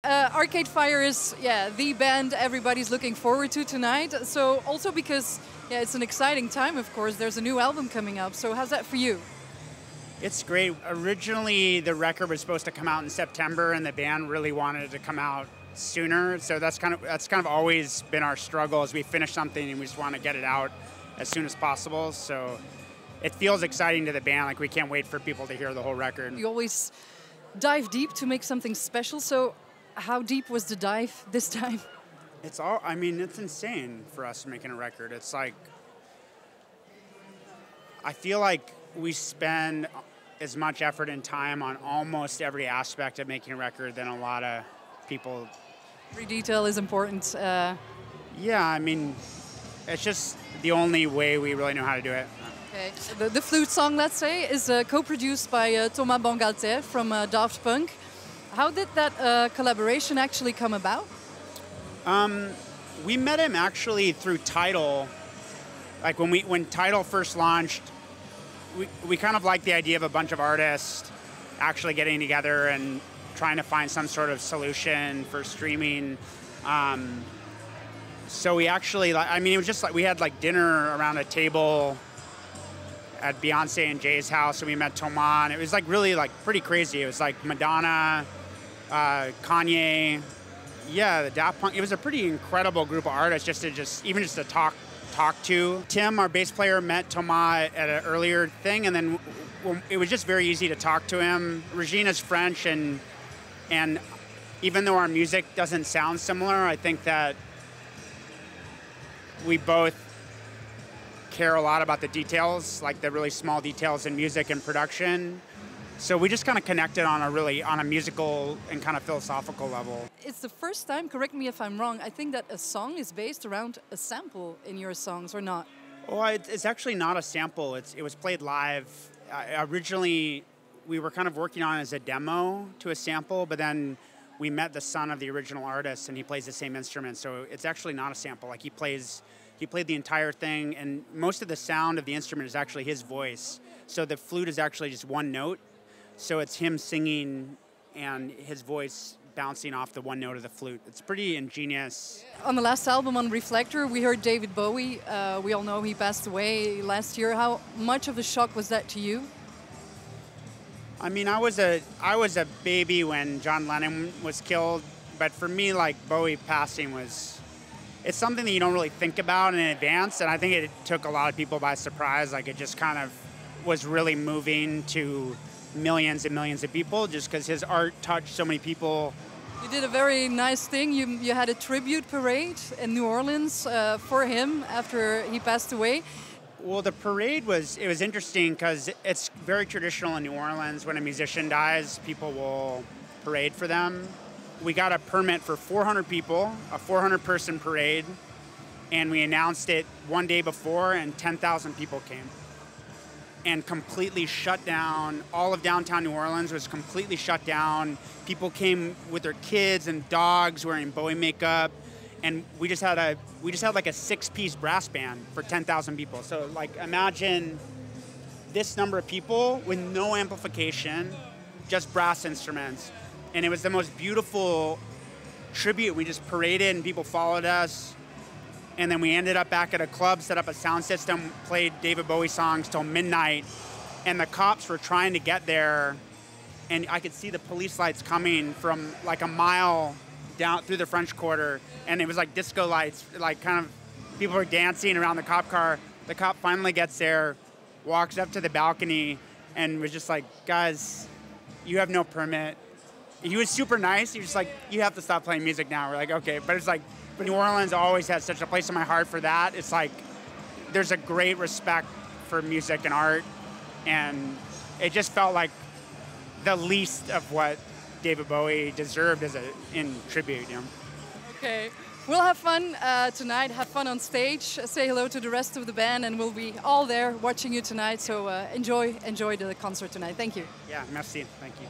Arcade Fire is, the band everybody's looking forward to tonight. So also because, it's an exciting time, of course. There's a new album coming up. So how's that for you? It's great. Originally, the record was supposed to come out in September, and the band really wanted it to come out sooner. So that's kind of always been our struggle, is we finish something and we just want to get it out as soon as possible. So it feels exciting to the band. Like, we can't wait for people to hear the whole record. You always dive deep to make something special. So how deep was the dive this time? It's insane for us making a record. It's like, I feel like we spend as much effort and time on almost every aspect of making a record than a lot of people. Every detail is important. It's just the only way we really know how to do it. Okay. The flute song, let's say, is co-produced by Thomas Bangalter from Daft Punk. How did that collaboration actually come about? We met him actually through Tidal. Like when Tidal first launched, we kind of liked the idea of a bunch of artists actually getting together and trying to find some sort of solution for streaming. So we actually, it was just like we had like dinner around a table at Beyonce and Jay's house, and we met Thomas, and it was like really like pretty crazy. It was like Madonna, Kanye, the Daft Punk. It was a pretty incredible group of artists just to talk to. Tim, our bass player, met Thomas at an earlier thing, and then it was just very easy to talk to him. Regina's French, and even though our music doesn't sound similar, I think that we both care a lot about the details, like the really small details in music and production. So we just kind of connected on a musical and kind of philosophical level. It's the first time, correct me if I'm wrong, I think that a song is based around a sample in your songs, or not? Well, it's actually not a sample. It was played live. Originally, we were kind of working on it as a demo to a sample, but then we met the son of the original artist, and he plays the same instrument. So it's actually not a sample. Like, he played the entire thing, and most of the sound of the instrument is actually his voice. So the flute is actually just one note. So it's him singing and his voice bouncing off the one note of the flute. It's pretty ingenious. On the last album, on Reflector, we heard David Bowie. We all know he passed away last year. How much of a shock was that to you? I was a baby when John Lennon was killed, but for me, like, Bowie passing it's something that you don't really think about in advance, and I think it took a lot of people by surprise. Like, it just kind of was really moving to millions and millions of people, just because his art touched so many people. You did a very nice thing. You had a tribute parade in New Orleans for him after he passed away. Well, the parade was interesting because it's very traditional in New Orleans. When a musician dies, people will parade for them. We got a permit for 400 people, a 400-person parade, and we announced it one day before, and 10,000 people came. And completely shut down. All of downtown New Orleans was completely shut down. People came with their kids and dogs wearing Bowie makeup, and we just had like a 6-piece brass band for 10,000 people. So, like, imagine this number of people with no amplification, just brass instruments. And it was the most beautiful tribute. We just paraded and people followed us. And then we ended up back at a club, set up a sound system, played David Bowie songs till midnight. And the cops were trying to get there. And I could see the police lights coming from like a mile down through the French Quarter. And it was like disco lights, like kind of people were dancing around the cop car. The cop finally gets there, walks up to the balcony, and was just like, guys, you have no permit. He was super nice. He was just like, you have to stop playing music now. We're like, okay. But it's like, New Orleans always has such a place in my heart for that. It's like, there's a great respect for music and art. And it just felt like the least of what David Bowie deserved in tribute, you know? Okay. We'll have fun tonight, have fun on stage, say hello to the rest of the band, and we'll be all there watching you tonight. So enjoy the concert tonight. Thank you. Yeah, merci. Thank you.